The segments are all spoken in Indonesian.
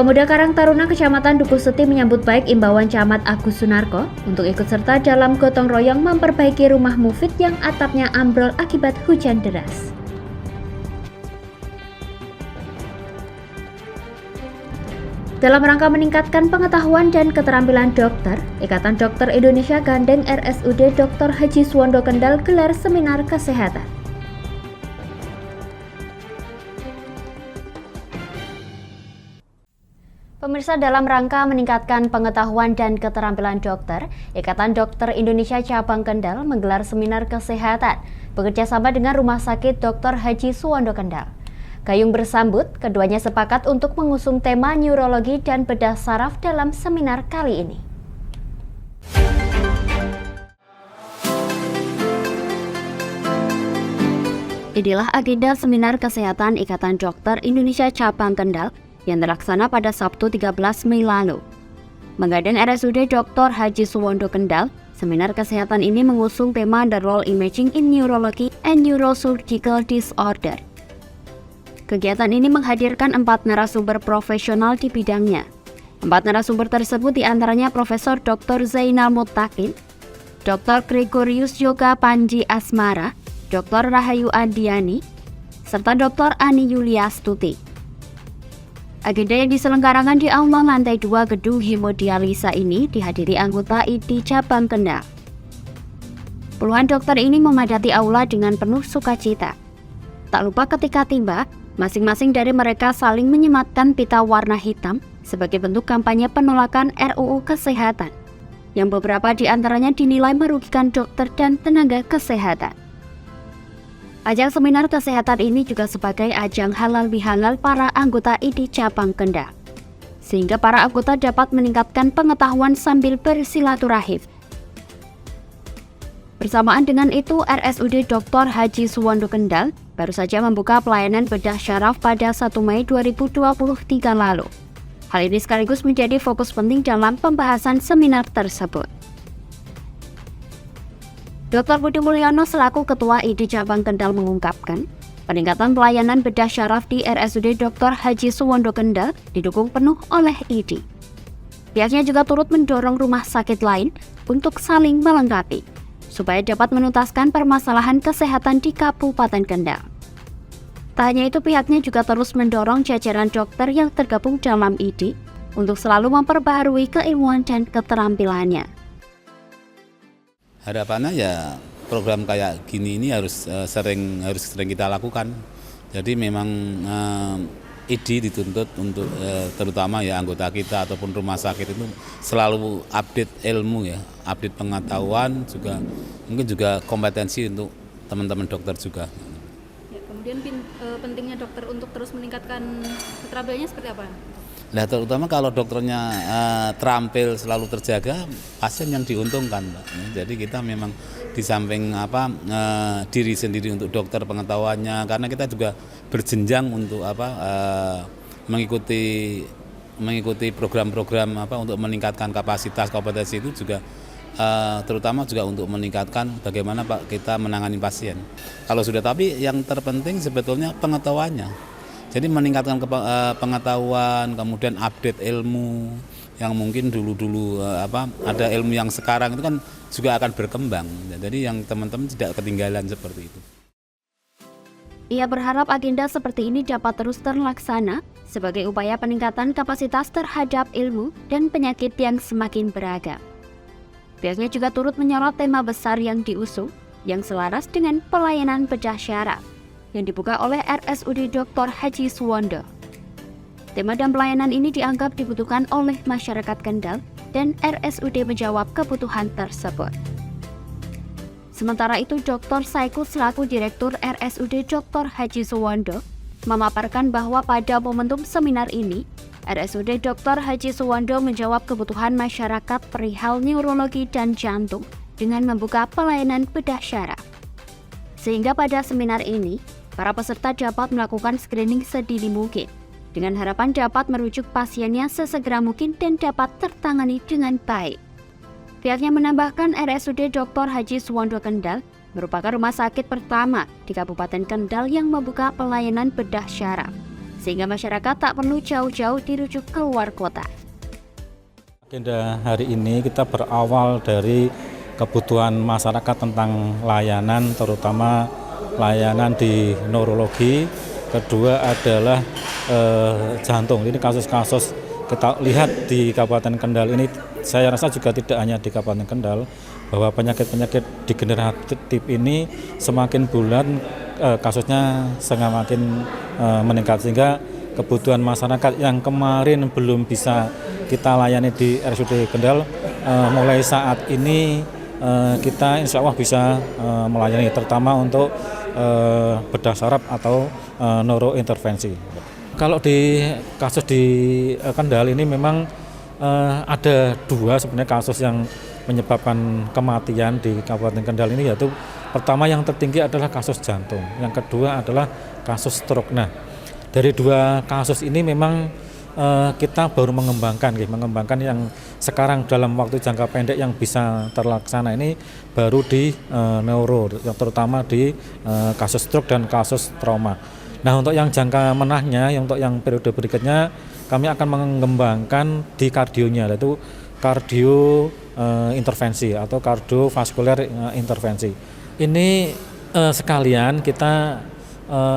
Pemuda Karang Taruna Kecamatan Dukuh Seti menyambut baik imbauan Camat Agus Sunarko untuk ikut serta dalam gotong royong memperbaiki rumah Mufid yang atapnya ambrol akibat hujan deras. Dalam rangka meningkatkan pengetahuan dan keterampilan dokter, Ikatan Dokter Indonesia gandeng RSUD Dr. Haji Suwondo Kendal gelar seminar kesehatan. Pemirsa, dalam rangka meningkatkan pengetahuan dan keterampilan dokter, Ikatan Dokter Indonesia Cabang Kendal menggelar seminar kesehatan bekerjasama dengan Rumah Sakit Dr. Haji Suwondo Kendal. Gayung bersambut, keduanya sepakat untuk mengusung tema neurologi dan bedah saraf dalam seminar kali ini. Inilah agenda seminar kesehatan Ikatan Dokter Indonesia Cabang Kendal yang terlaksana pada Sabtu 13 Mei lalu. Menggandeng RSUD Dr. Haji Suwondo Kendal, seminar kesehatan ini mengusung tema The Role Imaging in Neurology and Neurosurgical Disorder. Kegiatan ini menghadirkan 4 narasumber profesional di bidangnya. 4 narasumber tersebut diantaranya Profesor Dr. Zainal Muttaqin, Dr. Gregorius Yoga Panji Asmara, Dr. Rahayu Andiani, serta Dr. Ani Yuliastuti. Agenda yang diselenggarakan di aula lantai 2 gedung hemodialisa ini dihadiri anggota ID Cabang Kendal. Puluhan dokter ini memadati aula dengan penuh sukacita. Tak lupa ketika tiba, masing-masing dari mereka saling menyematkan pita warna hitam sebagai bentuk kampanye penolakan RUU Kesehatan, yang beberapa di antaranya dinilai merugikan dokter dan tenaga kesehatan. Ajang seminar kesehatan ini juga sebagai ajang halal bihalal para anggota ID Cabang Kendal, sehingga para anggota dapat meningkatkan pengetahuan sambil bersilaturahim. Bersamaan dengan itu, RSUD Dr. Haji Suwondo Kendal baru saja membuka pelayanan bedah syaraf pada 1 Mei 2023 lalu. Hal ini sekaligus menjadi fokus penting dalam pembahasan seminar tersebut. Dr. Budi Mulyono selaku Ketua ID Cabang Kendal mengungkapkan, peningkatan pelayanan bedah syaraf di RSUD Dr. Haji Suwondo Kendal didukung penuh oleh ID. Pihaknya juga turut mendorong rumah sakit lain untuk saling melengkapi, supaya dapat menuntaskan permasalahan kesehatan di Kabupaten Kendal. Tak hanya itu, pihaknya juga terus mendorong jajaran dokter yang tergabung dalam ID untuk selalu memperbaharui keilmuan dan keterampilannya. Harapannya ya program kayak gini ini harus sering kita lakukan. Jadi memang ID dituntut untuk terutama ya anggota kita ataupun rumah sakit itu selalu update ilmu ya, update pengetahuan juga, mungkin juga kompetensi untuk teman-teman dokter juga. Ya, kemudian pentingnya dokter untuk terus meningkatkan keterampilannya seperti apa? Nah, terutama kalau dokternya terampil selalu terjaga, pasien yang diuntungkan, Mbak. Jadi kita memang di samping diri sendiri untuk dokter pengetahuannya, karena kita juga berjenjang untuk mengikuti program-program untuk meningkatkan kapasitas kompetensi itu juga terutama juga untuk meningkatkan bagaimana kita menangani pasien. Kalau sudah, tapi yang terpenting sebetulnya pengetahuannya. Jadi meningkatkan pengetahuan, kemudian update ilmu yang mungkin dulu ada ilmu yang sekarang itu kan juga akan berkembang. Jadi yang teman-teman tidak ketinggalan seperti itu. Ia berharap agenda seperti ini dapat terus terlaksana sebagai upaya peningkatan kapasitas terhadap ilmu dan penyakit yang semakin beragam. Pihaknya juga turut menyorot tema besar yang diusung yang selaras dengan pelayanan bedah syaraf yang dibuka oleh RSUD Dr. Haji Suwondo. Tema dan pelayanan ini dianggap dibutuhkan oleh masyarakat Kendal dan RSUD menjawab kebutuhan tersebut. Sementara itu, Dr. Saiku selaku Direktur RSUD Dr. Haji Suwondo memaparkan bahwa pada momentum seminar ini, RSUD Dr. Haji Suwondo menjawab kebutuhan masyarakat perihal neurologi dan jantung dengan membuka pelayanan bedah syaraf. Sehingga pada seminar ini, para peserta dapat melakukan screening sedini mungkin, dengan harapan dapat merujuk pasiennya sesegera mungkin dan dapat tertangani dengan baik. Pihaknya menambahkan RSUD Dr. Haji Suwondo Kendal merupakan rumah sakit pertama di Kabupaten Kendal yang membuka pelayanan bedah syaraf, sehingga masyarakat tak perlu jauh-jauh dirujuk keluar kota. Agenda hari ini kita berawal dari kebutuhan masyarakat tentang layanan, terutama layanan di neurologi. Kedua adalah jantung. Ini kasus-kasus kita lihat di Kabupaten Kendal ini, saya rasa juga tidak hanya di Kabupaten Kendal, bahwa penyakit-penyakit degeneratif ini semakin bulan kasusnya semakin meningkat, sehingga kebutuhan masyarakat yang kemarin belum bisa kita layani di RSUD Kendal, mulai saat ini kita insya Allah bisa melayani, terutama untuk bedah saraf atau neurointervensi. Kalau di kasus di Kendal ini memang ada dua sebenarnya kasus yang menyebabkan kematian di Kabupaten Kendal ini, yaitu pertama yang tertinggi adalah kasus jantung, yang kedua adalah kasus stroke. Nah, dari dua kasus ini memang kita baru mengembangkan yang sekarang dalam waktu jangka pendek yang bisa terlaksana ini baru di neuro, terutama di kasus stroke dan kasus trauma. Nah, untuk yang jangka menahnya, untuk yang periode berikutnya kami akan mengembangkan di kardionya, yaitu kardio intervensi atau kardiovaskuler intervensi. Ini sekalian kita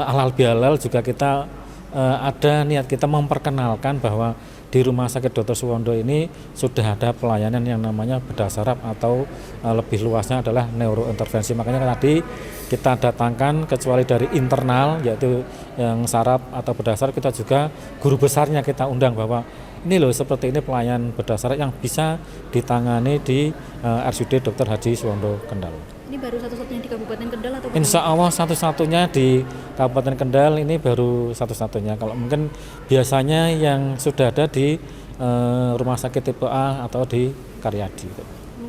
halal bihalal juga kita ada niat kita memperkenalkan bahwa di Rumah Sakit Dr. Suwondo ini sudah ada pelayanan yang namanya bedah saraf atau lebih luasnya adalah neurointervensi. Makanya tadi kita datangkan, kecuali dari internal yaitu yang saraf atau bedah saraf, kita juga guru besarnya kita undang bahwa ini loh seperti ini pelayanan bedah saraf yang bisa ditangani di RSUD Dr. Haji Suwondo Kendal. Ini baru satu-satunya di Kabupaten Kendal atau Insya Allah satu-satunya di Kabupaten Kendal, ini baru satu-satunya. Kalau mungkin biasanya yang sudah ada di rumah sakit tipe A atau di Karyadi.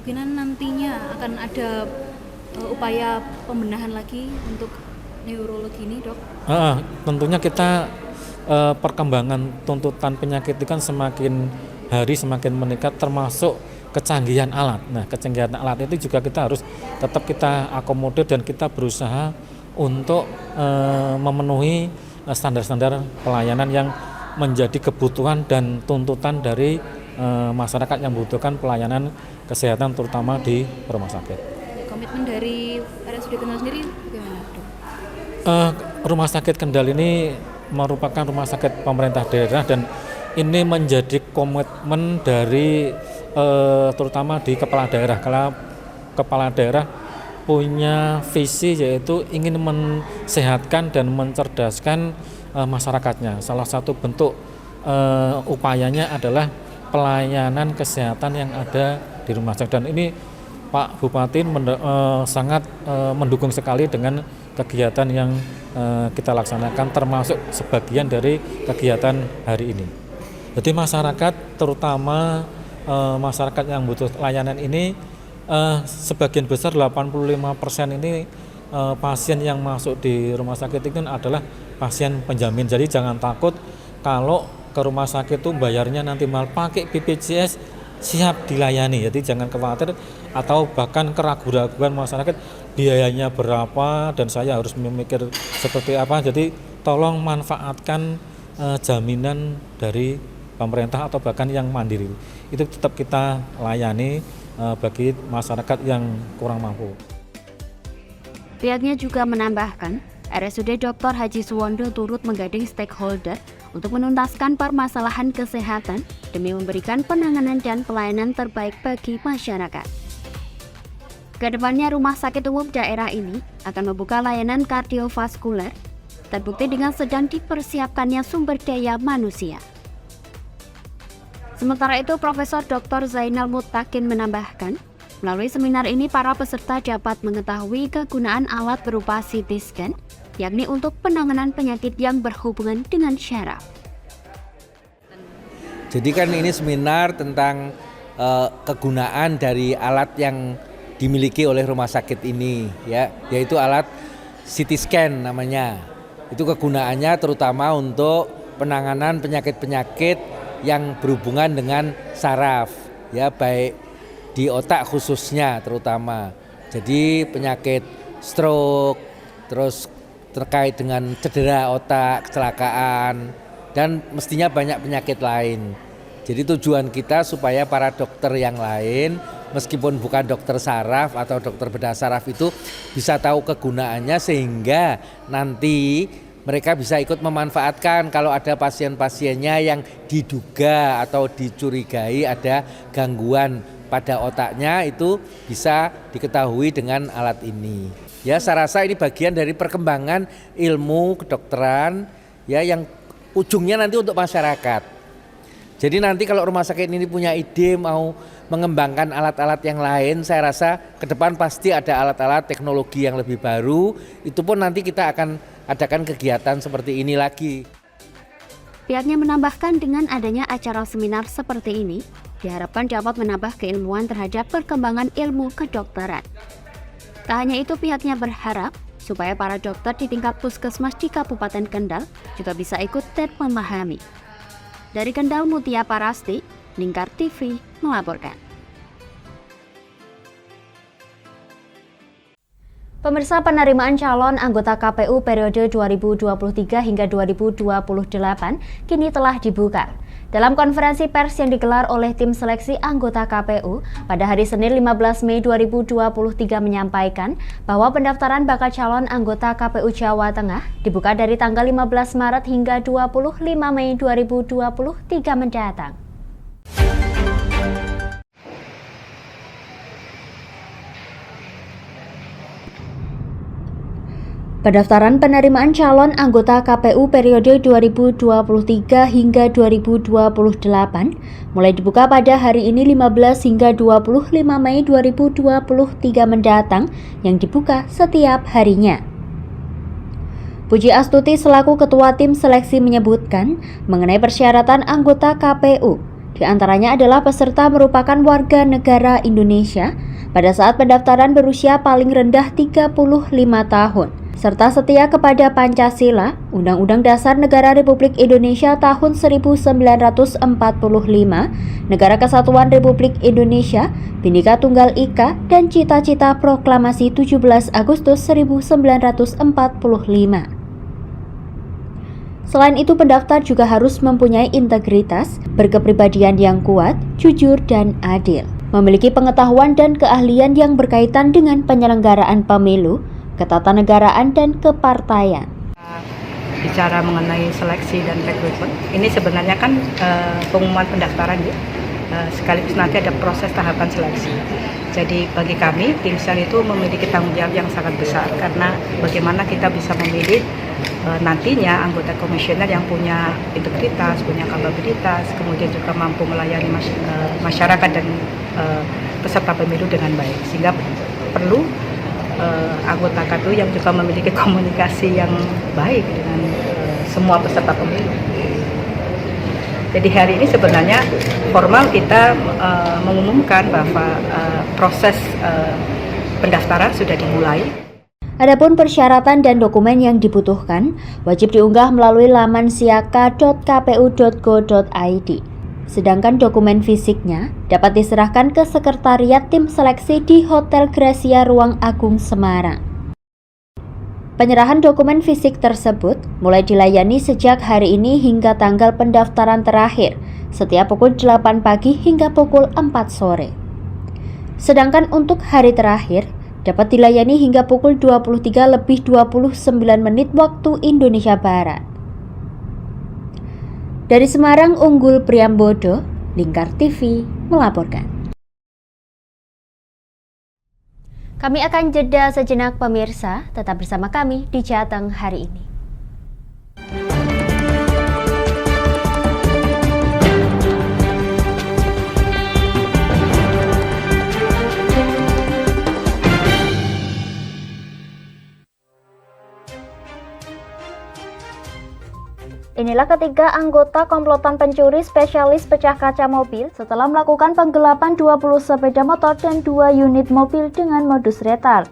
kemungkinan nantinya akan ada upaya pembenahan lagi untuk neurologi ini, Dok? Tentunya kita perkembangan tuntutan penyakit itu kan semakin hari semakin meningkat, termasuk kecanggihan alat. Nah, kecanggihan alat itu juga kita harus tetap kita akomodir dan kita berusaha untuk memenuhi standar-standar pelayanan yang menjadi kebutuhan dan tuntutan dari masyarakat yang membutuhkan pelayanan kesehatan terutama di rumah sakit. Komitmen dari RSUD Kendal sendiri bagaimana, Dok? Rumah sakit Kendal ini merupakan rumah sakit pemerintah daerah dan ini menjadi komitmen dari terutama di kepala daerah. Kalau kepala daerah punya visi yaitu ingin mensehatkan dan mencerdaskan masyarakatnya. Salah satu bentuk upayanya adalah pelayanan kesehatan yang ada di rumah sakit, dan ini Pak Bupati sangat mendukung sekali dengan kegiatan yang kita laksanakan, termasuk sebagian dari kegiatan hari ini. Jadi masyarakat, terutama masyarakat yang butuh layanan ini, sebagian besar 85% ini pasien yang masuk di rumah sakit itu adalah pasien penjamin. Jadi jangan takut kalau ke rumah sakit itu bayarnya nanti mal pakai BPJS, siap dilayani. Jadi jangan khawatir atau bahkan keraguan-keraguan masyarakat biayanya berapa dan saya harus memikir seperti apa. Jadi tolong manfaatkan jaminan dari pemerintah atau bahkan yang mandiri. Itu tetap kita layani bagi masyarakat yang kurang mampu. Pihaknya juga menambahkan, RSUD Dr. Haji Suwondo turut menggandeng stakeholder untuk menuntaskan permasalahan kesehatan demi memberikan penanganan dan pelayanan terbaik bagi masyarakat. Kedepannya Rumah Sakit Umum daerah ini akan membuka layanan kardiovaskuler, terbukti dengan sedang dipersiapkannya sumber daya manusia. Sementara itu, Profesor Dr. Zainal Mutakin menambahkan, melalui seminar ini para peserta dapat mengetahui kegunaan alat berupa CT scan, yakni untuk penanganan penyakit yang berhubungan dengan syaraf. Jadi kan ini seminar tentang kegunaan dari alat yang dimiliki oleh rumah sakit ini, ya, yaitu alat CT scan namanya. Itu kegunaannya terutama untuk penanganan penyakit-penyakit yang berhubungan dengan saraf, ya, baik di otak khususnya terutama. Jadi penyakit stroke, terus terkait dengan cedera otak, kecelakaan, dan mestinya banyak penyakit lain. Jadi tujuan kita supaya para dokter yang lain, meskipun bukan dokter saraf atau dokter bedah saraf itu bisa tahu kegunaannya sehingga nanti mereka bisa ikut memanfaatkan kalau ada pasien-pasiennya yang diduga atau dicurigai ada gangguan pada otaknya, itu bisa diketahui dengan alat ini. Ya, saya rasa ini bagian dari perkembangan ilmu kedokteran ya yang ujungnya nanti untuk masyarakat. Jadi nanti kalau rumah sakit ini punya ide mau mengembangkan alat-alat yang lain, saya rasa ke depan pasti ada alat-alat teknologi yang lebih baru. Itu pun nanti kita akan adakan kegiatan seperti ini lagi. Pihaknya menambahkan dengan adanya acara seminar seperti ini, diharapkan dapat menambah keilmuan terhadap perkembangan ilmu kedokteran. Tak hanya itu, pihaknya berharap supaya para dokter di tingkat puskesmas di Kabupaten Kendal juga bisa ikut dan memahami. Dari Kendal, Mutia Parasti, Lingkar TV melaporkan. Pemirsa, penerimaan calon anggota KPU periode 2023 hingga 2028 kini telah dibuka. Dalam konferensi pers yang digelar oleh tim seleksi anggota KPU pada hari Senin 15 Mei 2023 menyampaikan bahwa pendaftaran bakal calon anggota KPU Jawa Tengah dibuka dari tanggal 15 Maret hingga 25 Mei 2023 mendatang. Pendaftaran penerimaan calon anggota KPU periode 2023 hingga 2028 mulai dibuka pada hari ini 15 hingga 25 Mei 2023 mendatang yang dibuka setiap harinya. Puji Astuti selaku Ketua Tim Seleksi menyebutkan mengenai persyaratan anggota KPU, di antaranya adalah peserta merupakan warga negara Indonesia pada saat pendaftaran berusia paling rendah 35 tahun. Serta setia kepada Pancasila, Undang-Undang Dasar Negara Republik Indonesia tahun 1945, Negara Kesatuan Republik Indonesia, Bhinneka Tunggal Ika, dan cita-cita Proklamasi 17 Agustus 1945. Selain itu, pendaftar juga harus mempunyai integritas, berkepribadian yang kuat, jujur, dan adil, memiliki pengetahuan dan keahlian yang berkaitan dengan penyelenggaraan pemilu, ketatanegaraan dan kepartaian. Bicara mengenai seleksi dan rekrutmen, ini sebenarnya kan pengumuman pendaftaran ya, sekaligus nanti ada proses tahapan seleksi. Jadi bagi kami, tim sel itu memiliki tanggung jawab yang sangat besar karena bagaimana kita bisa memilih nantinya anggota komisioner yang punya integritas, punya kapabilitas, kemudian juga mampu melayani masyarakat dan peserta pemilu dengan baik. Sehingga perlu anggota KPU yang juga memiliki komunikasi yang baik dengan semua peserta pemilu. Jadi hari ini sebenarnya formal kita mengumumkan bahwa proses pendaftaran sudah dimulai. Adapun persyaratan dan dokumen yang dibutuhkan wajib diunggah melalui laman siaka.kpu.go.id. Sedangkan dokumen fisiknya dapat diserahkan ke sekretariat tim seleksi di Hotel Gracia Ruang Agung Semarang. Penyerahan dokumen fisik tersebut mulai dilayani sejak hari ini hingga tanggal pendaftaran terakhir, setiap pukul 8 pagi hingga pukul 4 sore. Sedangkan untuk hari terakhir dapat dilayani hingga pukul 23:29 waktu Indonesia Barat. Dari Semarang, Unggul Priambodo, Lingkar TV melaporkan. Kami akan jeda sejenak pemirsa, tetap bersama kami di Jateng hari ini. Inilah ketiga anggota komplotan pencuri spesialis pecah kaca mobil setelah melakukan penggelapan 20 sepeda motor dan 2 unit mobil dengan modus retal.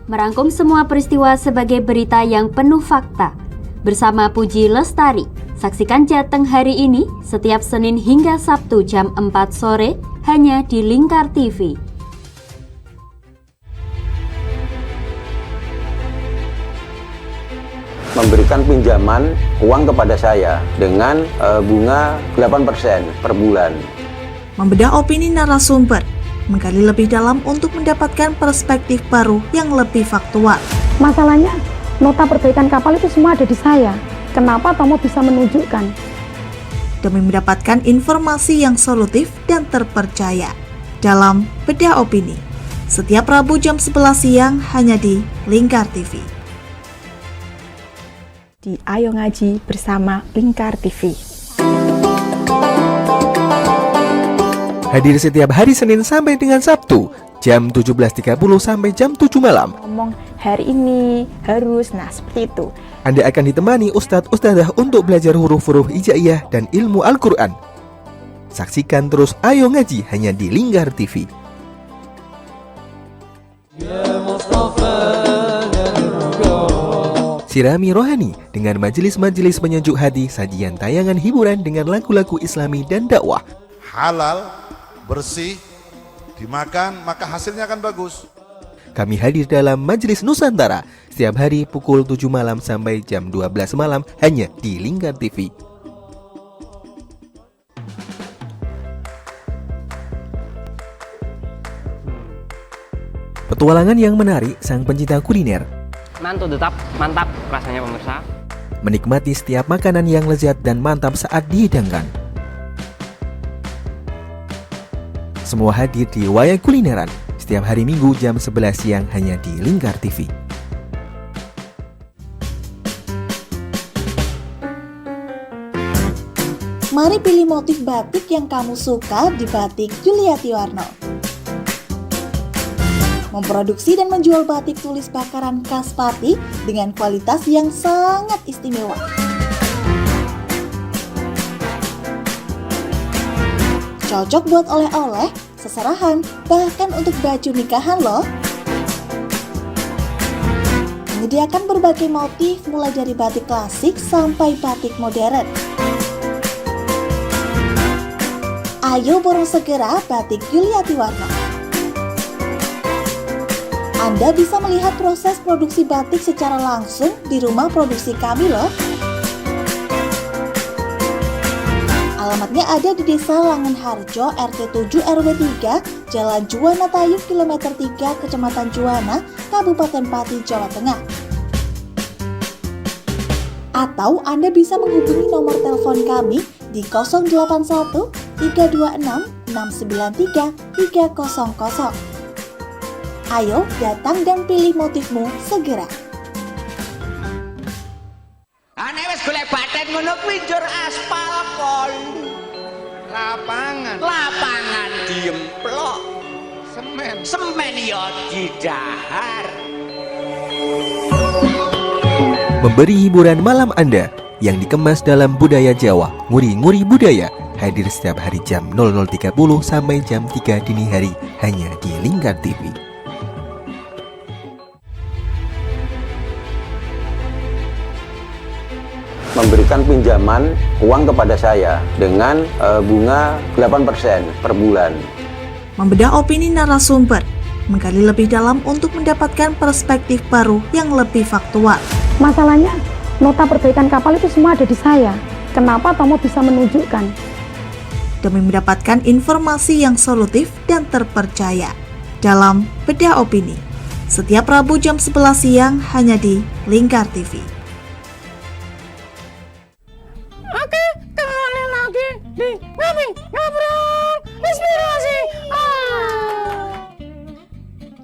Merangkum semua peristiwa sebagai berita yang penuh fakta. Bersama Puji Lestari, saksikan Jateng hari ini setiap Senin hingga Sabtu jam 4 sore hanya di Lingkar TV. memberikan pinjaman uang kepada saya dengan bunga 8% per bulan. Membedah opini narasumber, menggali lebih dalam untuk mendapatkan perspektif baru yang lebih faktual. Masalahnya, nota perbaikan kapal itu semua ada di saya. Kenapa Tomo bisa menunjukkan? Demi mendapatkan informasi yang solutif dan terpercaya dalam Bedah Opini. Setiap Rabu jam 11 siang hanya di Lingkar TV. Di Ayo Ngaji bersama Lingkar TV. Hadir setiap hari Senin sampai dengan Sabtu, jam 17.30 sampai jam 7 malam. Ngomong hari ini harus, nah seperti itu. Anda akan ditemani Ustadz-Ustadzah untuk belajar huruf-huruf hijaiyah dan ilmu Al-Quran. Saksikan terus Ayo Ngaji hanya di Lingkar TV. Sirami rohani dengan majelis-majelis penyejuk hati, sajian tayangan hiburan dengan lagu-lagu Islami dan dakwah. Halal, bersih, dimakan maka hasilnya akan bagus. Kami hadir dalam Majelis Nusantara setiap hari pukul 7 malam sampai jam 12 malam hanya di Lingkar TV. Petualangan yang menarik sang pencinta kuliner. Mantu tetap mantap rasanya pemirsa. Menikmati setiap makanan yang lezat dan mantap saat dihidangkan. Semua hadir di Wayang Kulineran setiap hari Minggu jam 11 siang hanya di Lingkar TV. Mari pilih motif batik yang kamu suka di Batik Yuliati Warno. Memproduksi dan menjual batik tulis bakaran khas Pati dengan kualitas yang sangat istimewa. Cocok buat oleh-oleh, seserahan, bahkan untuk baju nikahan loh. Menyediakan berbagai motif mulai dari batik klasik sampai batik modern. Ayo borong segera Batik Yuliati Warno. Anda bisa melihat proses produksi batik secara langsung di rumah produksi kami loh. Alamatnya ada di Desa Langenharjo, RT 7 RW 3, Jalan Juwana Tayub, Kilometer 3, Kecamatan Juwana, Kabupaten Pati, Jawa Tengah. Atau Anda bisa menghubungi nomor telepon kami di 081 326 693 300. Ayo datang dan pilih motifmu segera. Ane wis golek baten ngono kuwi njur aspal kon. Lapangan diemplok. Semen ya didahar. Memberi hiburan malam Anda yang dikemas dalam budaya Jawa, nguri-nguri budaya, hadir setiap hari jam 00.30 sampai jam 3 dini hari hanya di Lingkar TV. Memberikan pinjaman uang kepada saya dengan bunga 8% per bulan. Membedah opini narasumber, menggali lebih dalam untuk mendapatkan perspektif baru yang lebih faktual. Masalahnya, nota perbaikan kapal itu semua ada di saya. Kenapa Tomo bisa menunjukkan? Demi mendapatkan informasi yang solutif dan terpercaya dalam Bedah Opini. Setiap Rabu jam 11 siang hanya di Lingkar TV. Oke, kembali lagi di Ngobrol Inspirasi.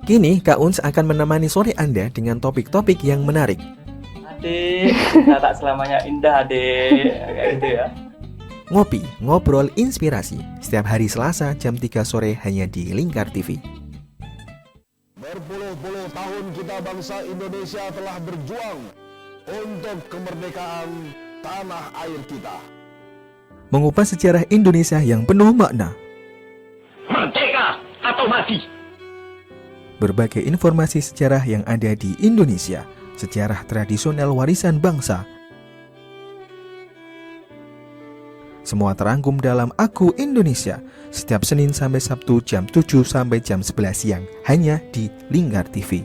Kini Kak Uns akan menemani sore Anda dengan topik-topik yang menarik. Adik, kita tak selamanya indah, adik. Kayak gitu ya. Ngopi, ngobrol inspirasi setiap hari Selasa jam 3 sore hanya di Lingkar TV. Berpuluh-puluh tahun kita bangsa Indonesia telah berjuang untuk kemerdekaan tanah air kita. Mengupas sejarah Indonesia yang penuh makna. Merdeka atau mati. Berbagai informasi sejarah yang ada di Indonesia, sejarah tradisional warisan bangsa. Semua terangkum dalam Aku Indonesia setiap Senin sampai Sabtu jam 7 sampai jam 11 siang hanya di Lingkar TV.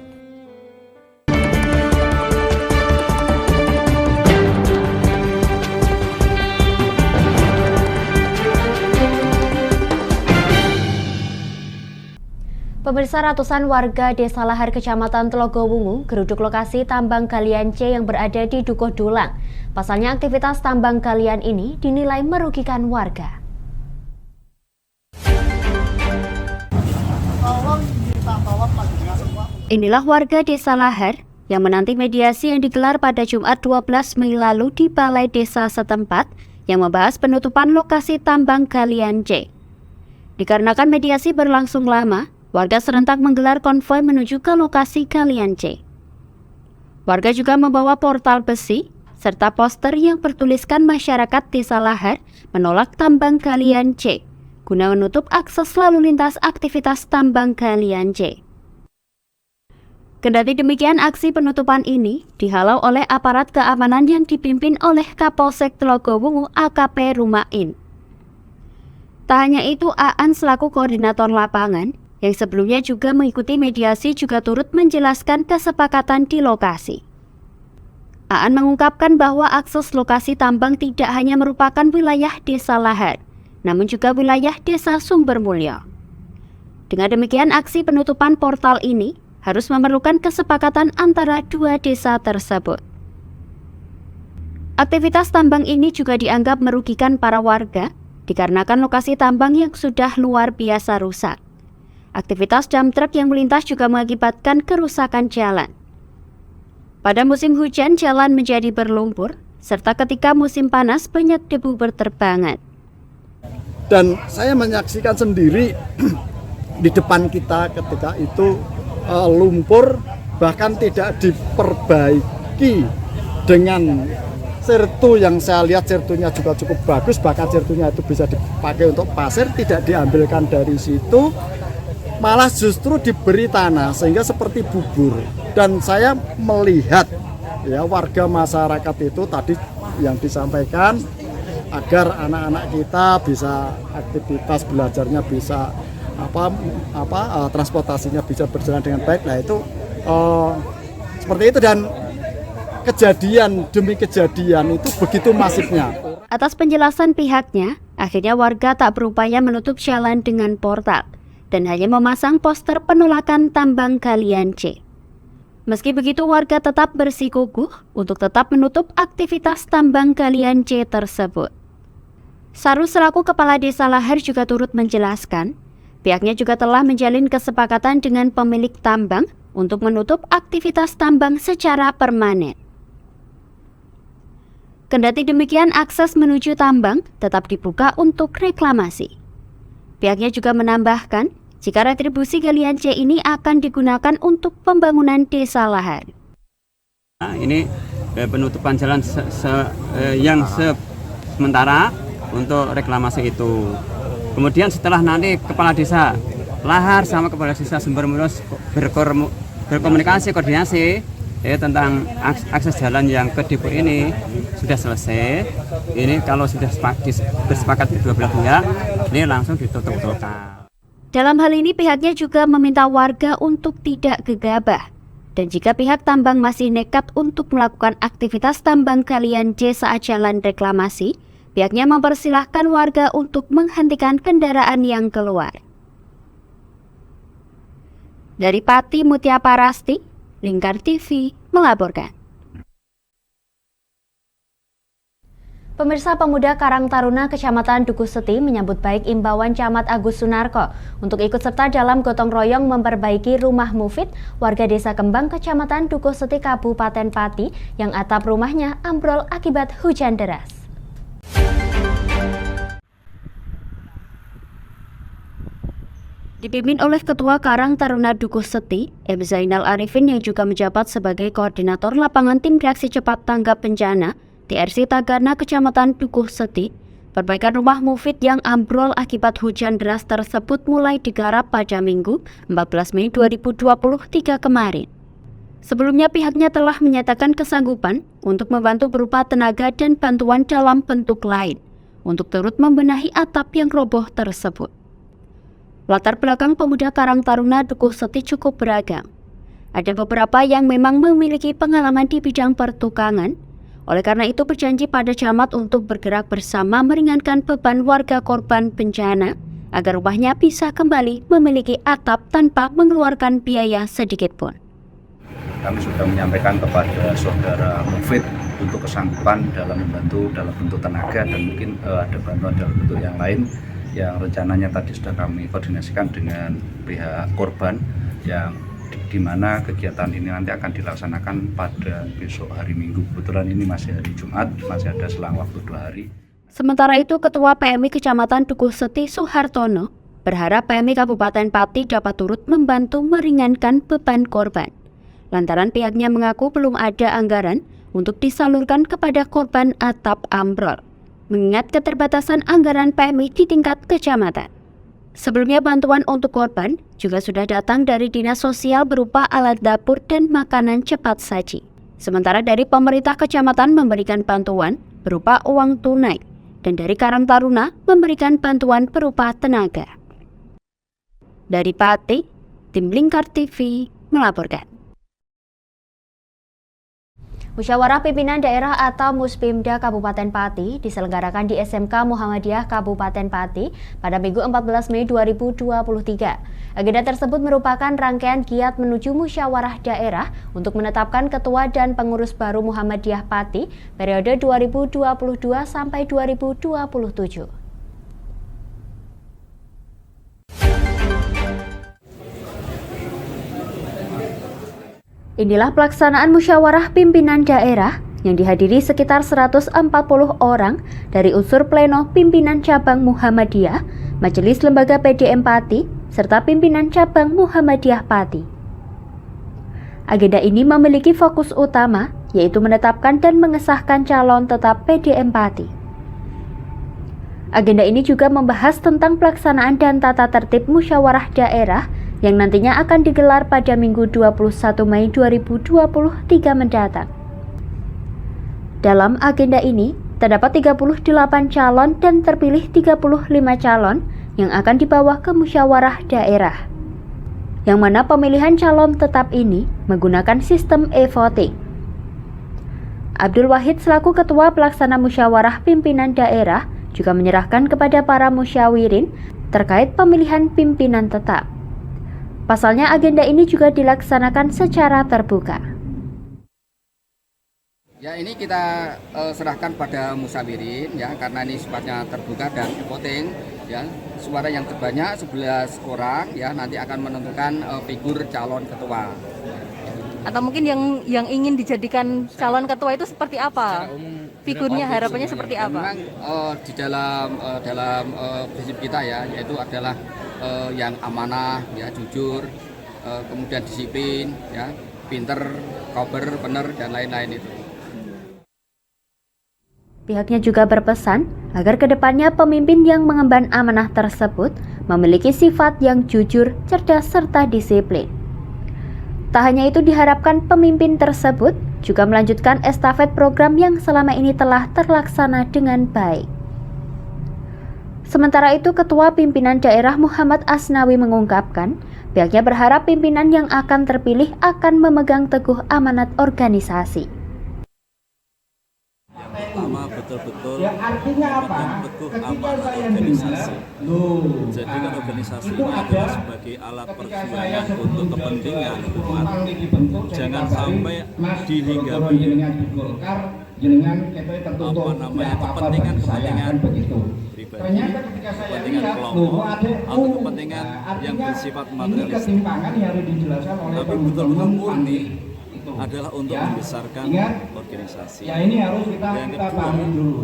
Pemirsa, ratusan warga Desa Lahar Kecamatan Telogowungu geruduk lokasi tambang galian C yang berada di Dukuh Dulang. Pasalnya aktivitas tambang galian ini dinilai merugikan warga. Inilah warga Desa Lahar yang menanti mediasi yang digelar pada Jumat 12 Mei lalu di Balai Desa setempat yang membahas penutupan lokasi tambang galian C. Dikarenakan mediasi berlangsung lama, warga serentak menggelar konvoi menuju ke lokasi galian C. Warga juga membawa portal besi serta poster yang bertuliskan masyarakat Desa Lahar menolak tambang galian C guna menutup akses lalu lintas aktivitas tambang galian C. Kendati demikian, aksi penutupan ini dihalau oleh aparat keamanan yang dipimpin oleh Kapolsek Telogowungu AKP Rumain. Tak hanya itu, Aan selaku koordinator lapangan yang sebelumnya juga mengikuti mediasi juga turut menjelaskan kesepakatan di lokasi. Aan mengungkapkan bahwa akses lokasi tambang tidak hanya merupakan wilayah Desa Lahar, namun juga wilayah Desa Sumbermulyo. Dengan demikian, aksi penutupan portal ini harus memerlukan kesepakatan antara dua desa tersebut. Aktivitas tambang ini juga dianggap merugikan para warga dikarenakan lokasi tambang yang sudah luar biasa rusak. Aktivitas dump truck yang melintas juga mengakibatkan kerusakan jalan. Pada musim hujan, jalan menjadi berlumpur, serta ketika musim panas banyak debu berterbangan. Dan saya menyaksikan sendiri di depan kita ketika itu lumpur, bahkan tidak diperbaiki dengan sertu yang saya lihat sertunya juga cukup bagus, bahkan sertunya itu bisa dipakai untuk pasir, tidak diambilkan dari situ, malah justru diberi tanah sehingga seperti bubur. Dan saya melihat ya warga masyarakat itu tadi yang disampaikan agar anak-anak kita bisa aktivitas belajarnya bisa transportasinya bisa berjalan dengan baik. Nah itu seperti itu, dan kejadian demi kejadian itu begitu masifnya. Atas penjelasan pihaknya, akhirnya warga tak berupaya menutup jalan dengan portal dan hanya memasang poster penolakan tambang galian C. Meski begitu, warga tetap bersikukuh untuk tetap menutup aktivitas tambang galian C tersebut. Saru selaku Kepala Desa Lahar juga turut menjelaskan, pihaknya juga telah menjalin kesepakatan dengan pemilik tambang untuk menutup aktivitas tambang secara permanen. Kendati demikian, akses menuju tambang tetap dibuka untuk reklamasi. Pihaknya juga menambahkan, jika retribusi galian C ini akan digunakan untuk pembangunan Desa Lahar. Ini penutupan jalan yang sementara untuk reklamasi itu. Kemudian setelah nanti Kepala Desa Lahar sama Kepala Desa Sumbermulyo berkomunikasi, koordinasi tentang akses jalan yang ke depo ini sudah selesai. Ini kalau sudah bersepakat kedua belah pihak, ini langsung ditutup total. Dalam hal ini pihaknya juga meminta warga untuk tidak gegabah. Dan jika pihak tambang masih nekat untuk melakukan aktivitas tambang galian C saat jalan reklamasi, pihaknya mempersilahkan warga untuk menghentikan kendaraan yang keluar. Dari Pati Mutia Parasti, Lingkar TV melaporkan. Pemirsa, pemuda Karang Taruna Kecamatan Dukuh Seti menyambut baik imbauan Camat Agus Sunarko untuk ikut serta dalam gotong royong memperbaiki rumah mufid warga Desa Kembang Kecamatan Dukuh Seti Kabupaten Pati yang atap rumahnya ambrol akibat hujan deras. Dipimpin oleh Ketua Karang Taruna Dukuh Seti, M. Zainal Arifin yang juga menjabat sebagai Koordinator Lapangan Tim Reaksi Cepat Tanggap Bencana TRC Tagana Kecamatan Dukuh Seti, perbaikan rumah mufid yang ambrol akibat hujan deras tersebut mulai digarap pada Minggu 14 Mei 2023 kemarin. Sebelumnya pihaknya telah menyatakan kesanggupan untuk membantu berupa tenaga dan bantuan dalam bentuk lain untuk turut membenahi atap yang roboh tersebut. Latar belakang pemuda Karang Taruna Dukuh Seti cukup beragam. Ada beberapa yang memang memiliki pengalaman di bidang pertukangan. Oleh karena itu berjanji pada camat untuk bergerak bersama meringankan beban warga korban bencana agar rumahnya bisa kembali memiliki atap tanpa mengeluarkan biaya sedikit pun. Kami sudah menyampaikan kepada saudara Mufid untuk kesanggupan dalam membantu dalam bentuk tenaga dan mungkin ada bantuan dalam bentuk yang lain yang rencananya tadi sudah kami koordinasikan dengan pihak korban yang di mana kegiatan ini nanti akan dilaksanakan pada besok hari Minggu. Kebetulan ini masih hari Jumat, masih ada selang waktu 2 hari. Sementara itu, Ketua PMI Kecamatan Dukuh Seti Suhartono berharap PMI Kabupaten Pati dapat turut membantu meringankan beban korban. Lantaran pihaknya mengaku belum ada anggaran untuk disalurkan kepada korban atap ambrol, mengingat keterbatasan anggaran PMI di tingkat kecamatan. Sebelumnya bantuan untuk korban juga sudah datang dari Dinas Sosial berupa alat dapur dan makanan cepat saji. Sementara dari pemerintah kecamatan memberikan bantuan berupa uang tunai dan dari Karang Taruna memberikan bantuan berupa tenaga. Dari Pati, tim Lingkar TV melaporkan. Musyawarah Pimpinan Daerah atau Muspimda Kabupaten Pati diselenggarakan di SMK Muhammadiyah Kabupaten Pati pada Minggu 14 Mei 2023. Agenda tersebut merupakan rangkaian giat menuju musyawarah daerah untuk menetapkan ketua dan pengurus baru Muhammadiyah Pati periode 2022 sampai 2027. Inilah pelaksanaan musyawarah pimpinan daerah yang dihadiri sekitar 140 orang dari unsur pleno pimpinan cabang Muhammadiyah, Majelis Lembaga PDM Pati, serta pimpinan cabang Muhammadiyah Pati. Agenda ini memiliki fokus utama, yaitu menetapkan dan mengesahkan calon tetap PDM Pati. Agenda ini juga membahas tentang pelaksanaan dan tata tertib musyawarah daerah yang nantinya akan digelar pada Minggu 21 Mei 2023 mendatang. Dalam agenda ini, terdapat 38 calon dan terpilih 35 calon yang akan dibawa ke musyawarah daerah. Yang mana pemilihan calon tetap ini menggunakan sistem e-voting. Abdul Wahid selaku Ketua Pelaksana Musyawarah Pimpinan Daerah juga menyerahkan kepada para musyawirin terkait pemilihan pimpinan tetap. Pasalnya agenda ini juga dilaksanakan secara terbuka. Ya, ini kita serahkan pada musyawirin ya, karena ini sifatnya terbuka dan voting ya. Suara yang terbanyak 11 orang ya nanti akan menentukan figur calon ketua. Atau mungkin yang ingin dijadikan calon ketua itu seperti apa? Figurnya, harapannya seperti apa? Memang di dalam prinsip kita ya, yaitu adalah yang amanah, ya jujur, kemudian disiplin, ya pinter, kober, bener dan lain-lain itu. Pihaknya juga berpesan agar kedepannya pemimpin yang mengemban amanah tersebut memiliki sifat yang jujur, cerdas serta disiplin. Tak hanya itu, diharapkan pemimpin tersebut juga melanjutkan estafet program yang selama ini telah terlaksana dengan baik. Sementara itu, Ketua Pimpinan Daerah Muhammad Asnawi mengungkapkan, pihaknya berharap pimpinan yang akan terpilih akan memegang teguh amanat organisasi. Pertama, betul-betul memegang teguh amanat organisasi. Jadi kan organisasi ini adalah sebagai alat perjuangan untuk kepentingan umat. Jangan sampai dihinggapi kepentingan pribadi, kepentingan kelompok atau kepentingan yang bersifat materialistik. Tapi betul-betul murni adalah untuk membesarkan organisasi. Yang kedua,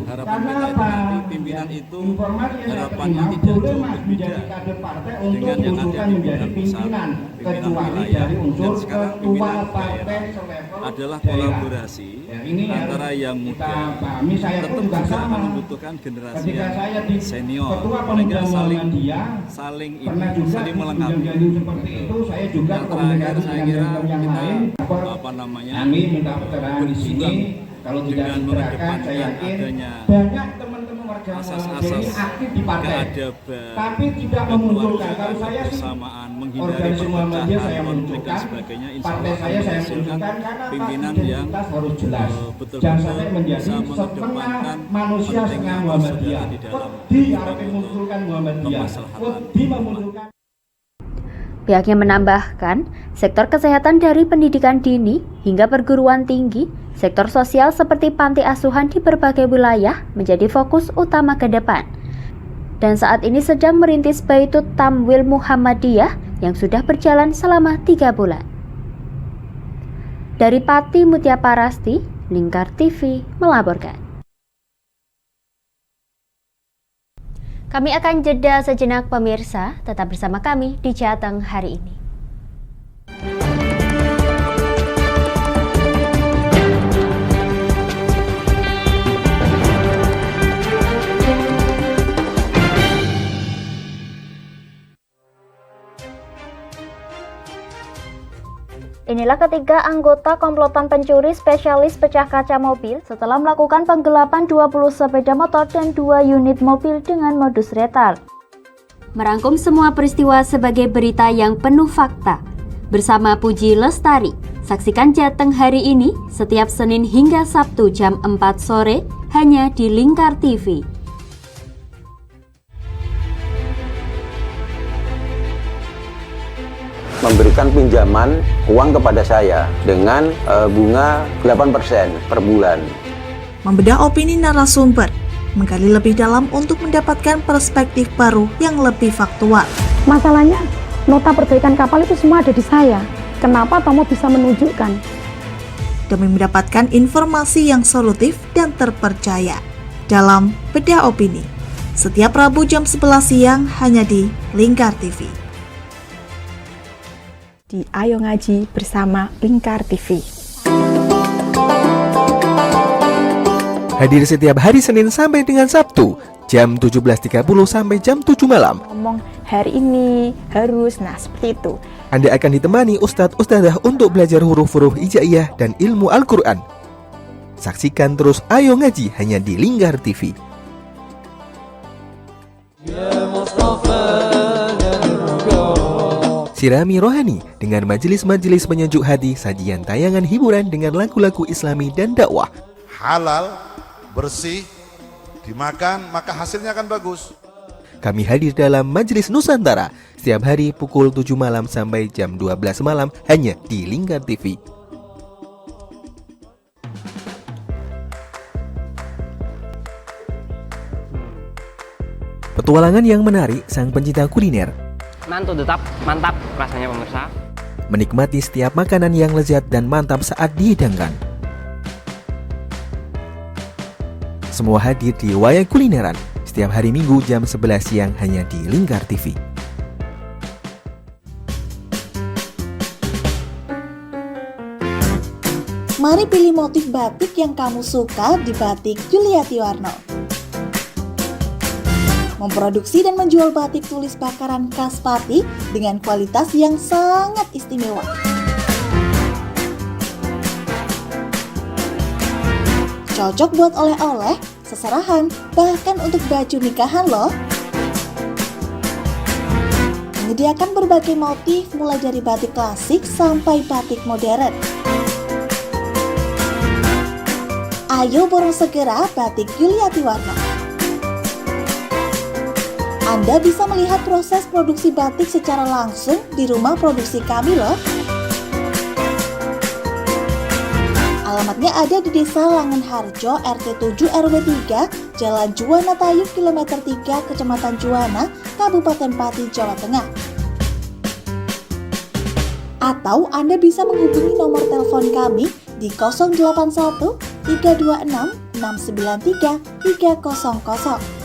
harapan kita itu nanti pimpinan itu harapannya tidak jauh berbeda dengan yang ada di pimpinan pusat, pimpinan wilayah, dan sekarang pimpinan daerah adalah kolaborasi antara yang muda. Tentu juga akan membutuhkan generasi yang senior, mereka saling melengkapi. Yang terakhir saya kira kita berjuang dengan mengedepankan adanya asas-asas keadaban, kekeluargaan, kebersamaan, menghindari perpecahan, konflik dan sebagainya, insya Allah akan menghasilkan pimpinan yang betul-betul bisa mengedepankan pentingnya persaudaraan di dalam kemaslahatan. Pihaknya menambahkan, sektor kesehatan dari pendidikan dini hingga perguruan tinggi, sektor sosial seperti panti asuhan di berbagai wilayah menjadi fokus utama ke depan. Dan saat ini sedang merintis Baitut Tamwil Muhammadiyah yang sudah berjalan selama 3 bulan. Dari Pati Mutia Parasti, Lingkar TV melaporkan. Kami akan jeda sejenak pemirsa, tetap bersama kami di Jateng hari ini. Inilah ketiga anggota komplotan pencuri spesialis pecah kaca mobil setelah melakukan penggelapan 20 sepeda motor dan 2 unit mobil dengan modus retal. Merangkum semua peristiwa sebagai berita yang penuh fakta. Bersama Puji Lestari, saksikan Jateng hari ini setiap Senin hingga Sabtu jam 4 sore hanya di Lingkar TV. Memberikan pinjaman uang kepada saya dengan bunga 8% per bulan. Membedah opini narasumber, menggali lebih dalam untuk mendapatkan perspektif baru yang lebih faktual. Masalahnya, nota perbaikan kapal itu semua ada di saya. Kenapa Tomo bisa menunjukkan? Demi mendapatkan informasi yang solutif dan terpercaya. Dalam Bedah Opini, setiap Rabu jam 11 siang hanya di Lingkar TV. Di Ayo Ngaji bersama Lingkar TV. Hadir setiap hari Senin sampai dengan Sabtu, jam 17.30 sampai jam 7 malam. Ngomong hari ini harus, nah seperti itu. Anda akan ditemani Ustadz-Ustadzah untuk belajar huruf-huruf hijaiyah dan ilmu Al-Quran. Saksikan terus Ayo Ngaji hanya di Lingkar TV. Sirami rohani dengan majelis-majelis penyejuk hati, sajian tayangan hiburan dengan lagu-lagu Islami dan dakwah. Halal, bersih, dimakan maka hasilnya akan bagus. Kami hadir dalam Majelis Nusantara setiap hari pukul 7 malam sampai jam 12 malam hanya di Lingkar TV. Petualangan yang menarik sang pencinta kuliner. Mantu tetap mantap rasanya pemirsa. Menikmati setiap makanan yang lezat dan mantap saat dihidangkan. Semua hadir di Wayang Kulineran setiap hari Minggu jam 11 siang hanya di Lingkar TV. Mari pilih motif batik yang kamu suka di Batik Yuliati Warno. Memproduksi dan menjual batik tulis bakaran khas Pati dengan kualitas yang sangat istimewa. Cocok buat oleh-oleh, seserahan, bahkan untuk baju nikahan loh. Menyediakan berbagai motif mulai dari batik klasik sampai batik modern. Ayo borong segera Batik Yuliati Warno. Anda bisa melihat proses produksi batik secara langsung di rumah produksi kami loh. Alamatnya ada di Desa Langenharjo, RT 7 RW 3, Jalan Juwana Tayub, Kilometer 3, Kecamatan Juwana, Kabupaten Pati, Jawa Tengah. Atau Anda bisa menghubungi nomor telepon kami di 081 326 693 300.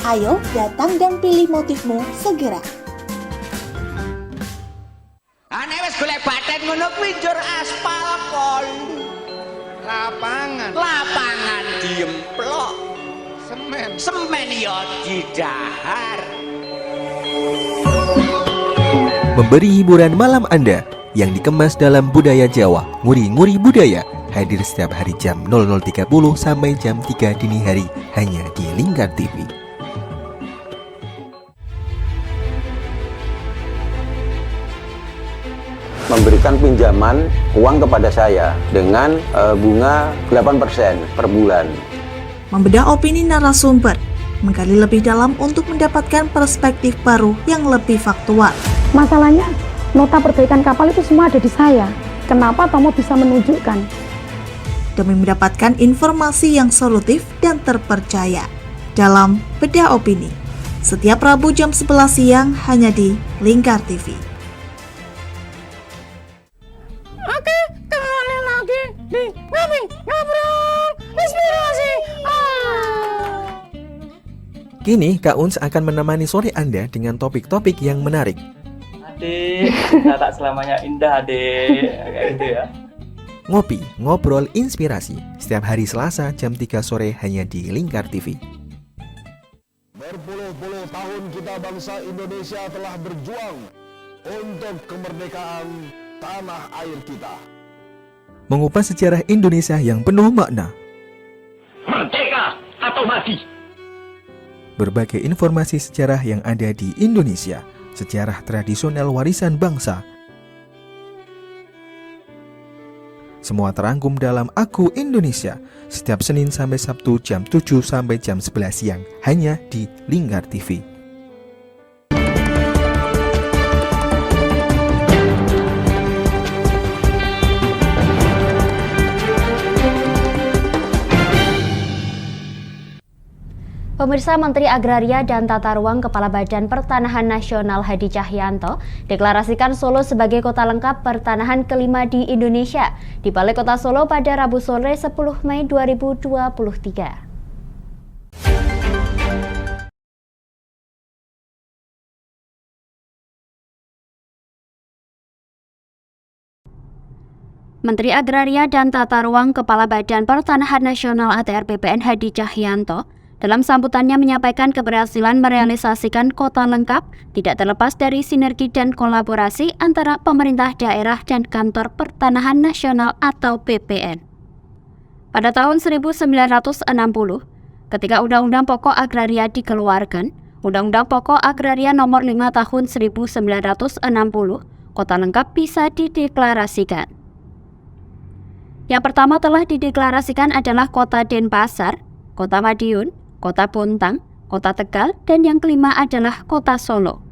Ayo datang dan pilih motifmu segera. Ane wis golek baten ngono kuwi njur aspal pol. Lapangan diemplok. Semen ya didahar. Memberi hiburan malam Anda yang dikemas dalam budaya Jawa, nguri-nguri budaya, hadir setiap hari jam 00.30 sampai jam 3 dini hari hanya di Lingkar TV. Memberikan pinjaman uang kepada saya dengan bunga 8% per bulan. Membedah opini narasumber, menggali lebih dalam untuk mendapatkan perspektif baru yang lebih faktual. Masalahnya, nota perbaikan kapal itu semua ada di saya. Kenapa Tomo bisa menunjukkan? Demi mendapatkan informasi yang solutif dan terpercaya. Dalam Bedah Opini, setiap Rabu jam 11 siang hanya di Lingkar TV. Oke, kembali lagi di Ngobrol Inspirasi. Kini Kak Uns akan menemani sore Anda dengan topik-topik yang menarik. Adik, kita tak selamanya indah, adik. Kayak gitu ya. Ngopi, ngobrol inspirasi setiap hari Selasa jam 3 sore hanya di Lingkar TV. Berpuluh-puluh tahun kita bangsa Indonesia telah berjuang untuk kemerdekaan tanah air kita. Mengupas sejarah Indonesia yang penuh makna. Merdeka atau mati. Berbagai informasi sejarah yang ada di Indonesia, sejarah tradisional warisan bangsa. Semua terangkum dalam Aku Indonesia setiap Senin sampai Sabtu jam 7 sampai jam 11 siang hanya di Lingkar TV. Pemirsa, Menteri Agraria dan Tata Ruang Kepala Badan Pertanahan Nasional Hadi Cahyanto deklarasikan Solo sebagai kota lengkap pertanahan kelima di Indonesia di Balai Kota Solo pada Rabu sore 10 Mei 2023. Menteri Agraria dan Tata Ruang Kepala Badan Pertanahan Nasional ATR BPN Hadi Cahyanto dalam sambutannya menyampaikan keberhasilan merealisasikan kota lengkap tidak terlepas dari sinergi dan kolaborasi antara pemerintah daerah dan Kantor Pertanahan Nasional atau BPN. Pada tahun 1960, ketika Undang-Undang Pokok Agraria dikeluarkan, Undang-Undang Pokok Agraria Nomor 5 Tahun 1960, kota lengkap bisa dideklarasikan. Yang pertama telah dideklarasikan adalah Kota Denpasar, Kota Madiun, Kota Bontang, Kota Tegal, dan yang kelima adalah Kota Solo.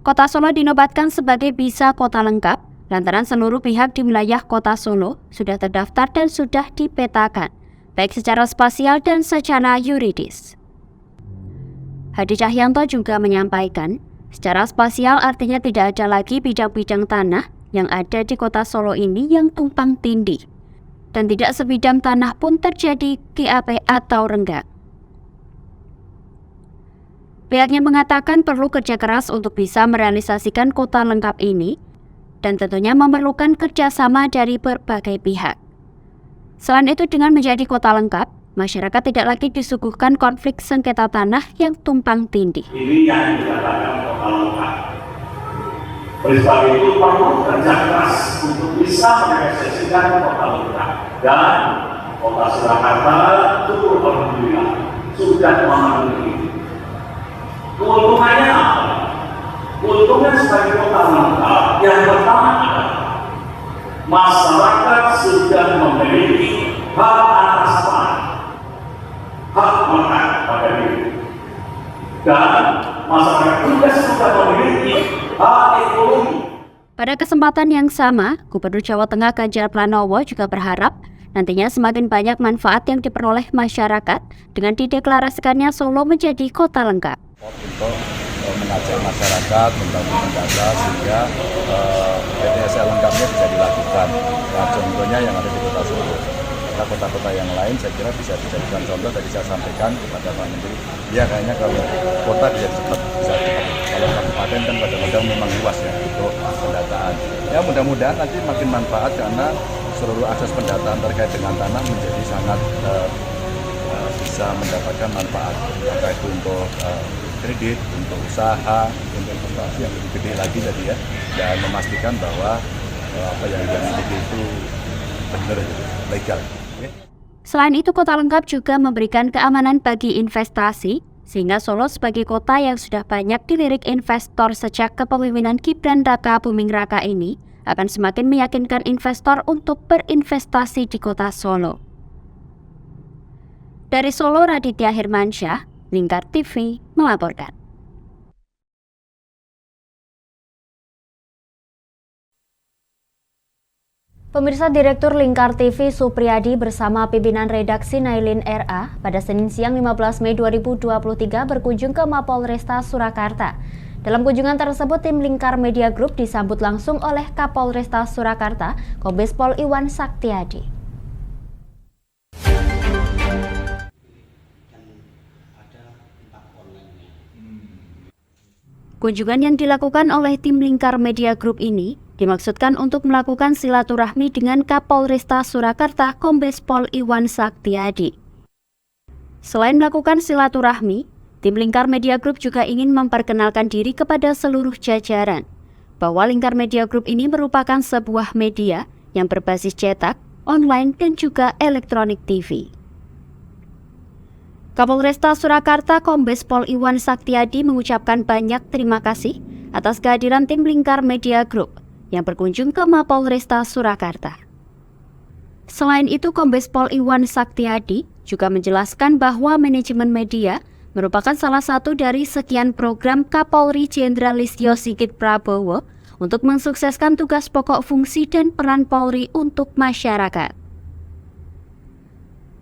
Kota Solo dinobatkan sebagai bisa kota lengkap lantaran seluruh pihak di wilayah Kota Solo sudah terdaftar dan sudah dipetakan, baik secara spasial dan secara yuridis. Hadi Cahyanto juga menyampaikan, secara spasial artinya tidak ada lagi bidang-bidang tanah yang ada di Kota Solo ini yang tumpang tindih, dan tidak sebidang tanah pun terjadi GAP atau renggang. Pihaknya mengatakan perlu kerja keras untuk bisa merealisasikan kota lengkap ini dan tentunya memerlukan kerjasama dari berbagai pihak. Selain itu, dengan menjadi kota lengkap, masyarakat tidak lagi disuguhkan konflik sengketa tanah yang tumpang tindih. Ini yang dikatakan kota lengkap. Oleh sebab itu perlu kerja keras untuk bisa merealisasikan kota lengkap. Dan Kota Surakarta cukup alhamdulillah sudah memenuhi. Keuntungannya apa? Keuntungan sebagai kota lengkap yang pertama adalah masyarakat sudah memiliki hak atas tanah, hak makan pada diri, dan masyarakat juga sudah memiliki hak ekonomi. Pada kesempatan yang sama, Gubernur Jawa Tengah Ganjar Pranowo juga berharap nantinya semakin banyak manfaat yang diperoleh masyarakat dengan dideklarasikannya Solo menjadi kota lengkap. Untuk mengajak masyarakat, membantu menjaga sehingga PTSL lengkapnya bisa dilakukan. Nah, contohnya yang ada di Kota Solo. Karena kota-kota yang lain saya kira bisa dijadikan contoh. Tadi saya sampaikan kepada Pak Menteri, ya kayaknya kalau kota bisa cepat. Kalau kabupaten kan kadang-kadang memang luas ya untuk pendataan. Ya mudah-mudahan nanti makin manfaat karena seluruh akses pendataan terkait dengan tanah menjadi sangat bisa mendapatkan manfaat. Apakah itu untuk kredit, untuk usaha, untuk investasi yang lebih gede lagi tadi ya, dan memastikan bahwa apa yang dimiliki itu benar, legal. Selain itu, Kota Lengkap juga memberikan keamanan bagi investasi, sehingga Solo sebagai kota yang sudah banyak dilirik investor sejak kepemimpinan Gibran Raka Buming Raka ini akan semakin meyakinkan investor untuk berinvestasi di kota Solo. Dari Solo, Raditya Hirmansyah, Lingkar TV melaporkan. Pemirsa, Direktur Lingkar TV Supriyadi bersama pimpinan redaksi Nailin RA pada Senin siang 15 Mei 2023 berkunjung ke Mapolresta Surakarta. Dalam kunjungan tersebut, tim Lingkar Media Group disambut langsung oleh Kapolresta Surakarta, Kombes Pol Iwan Saktiadi. Kunjungan yang dilakukan oleh tim Lingkar Media Group ini dimaksudkan untuk melakukan silaturahmi dengan Kapolresta Surakarta, Kombes Pol Iwan Saktiadi. Selain melakukan silaturahmi, tim Lingkar Media Group juga ingin memperkenalkan diri kepada seluruh jajaran bahwa Lingkar Media Group ini merupakan sebuah media yang berbasis cetak, online, dan juga elektronik TV. Kapolresta Surakarta, Kombes Pol Iwan Saktiadi mengucapkan banyak terima kasih atas kehadiran tim Lingkar Media Group yang berkunjung ke Mapolresta Surakarta. Selain itu, Kombes Pol Iwan Saktiadi juga menjelaskan bahwa manajemen media merupakan salah satu dari sekian program Kapolri Jenderal Listio Sigit Prabowo untuk mensukseskan tugas pokok fungsi dan peran Polri untuk masyarakat.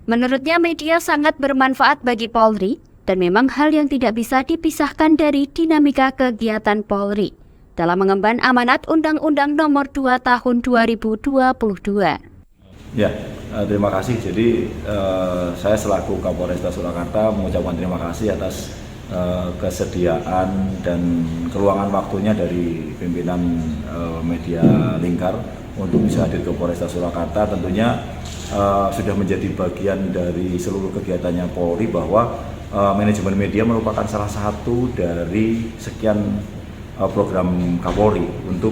Menurutnya, media sangat bermanfaat bagi Polri dan memang hal yang tidak bisa dipisahkan dari dinamika kegiatan Polri dalam mengemban amanat Undang-Undang Nomor 2 Tahun 2022. Ya, terima kasih. Jadi saya selaku Kapolresta Surakarta mengucapkan terima kasih atas kesediaan dan keluangan waktunya dari pimpinan media Lingkar untuk bisa hadir ke Polresta Surakarta. Tentunya sudah menjadi bagian dari seluruh kegiatannya Polri bahwa manajemen media merupakan salah satu dari sekian program Kapolri untuk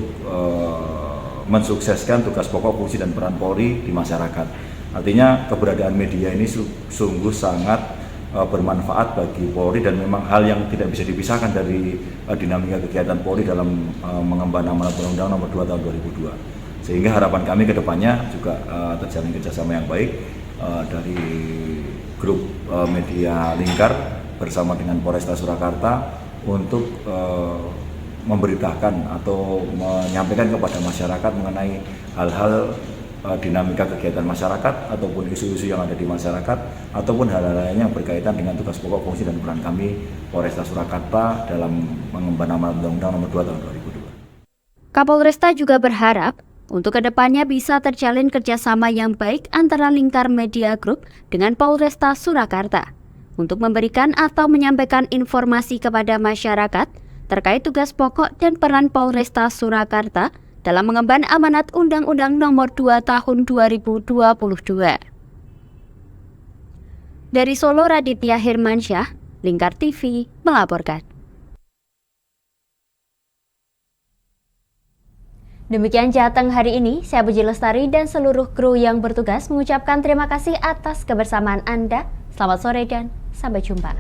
mensukseskan tugas pokok, fungsi, dan peran Polri di masyarakat. Artinya keberadaan media ini sungguh sangat bermanfaat bagi Polri dan memang hal yang tidak bisa dipisahkan dari dinamika kegiatan Polri dalam mengemban amanat Undang-Undang Nomor 2 Tahun 2002. Sehingga harapan kami ke depannya juga terjalin kerjasama yang baik dari grup media Lingkar bersama dengan Polresta Surakarta untuk memberitakan atau menyampaikan kepada masyarakat mengenai hal-hal dinamika kegiatan masyarakat ataupun isu-isu yang ada di masyarakat ataupun hal-hal lainnya yang berkaitan dengan tugas pokok, fungsi, dan peran kami Polresta Surakarta dalam mengemban amanat Undang-Undang Nomor 2 Tahun 2002. Kapolresta juga berharap untuk kedepannya bisa terjalin kerjasama yang baik antara Lingkar Media Group dengan Polresta Surakarta untuk memberikan atau menyampaikan informasi kepada masyarakat terkait tugas pokok dan peran Polresta Surakarta dalam mengemban amanat Undang-Undang Nomor 2 Tahun 2022. Dari Solo, Raditya Hirmansyah, Lingkar TV melaporkan. Demikian Jateng hari ini, saya Puji Lestari dan seluruh kru yang bertugas mengucapkan terima kasih atas kebersamaan Anda. Selamat sore dan sampai jumpa.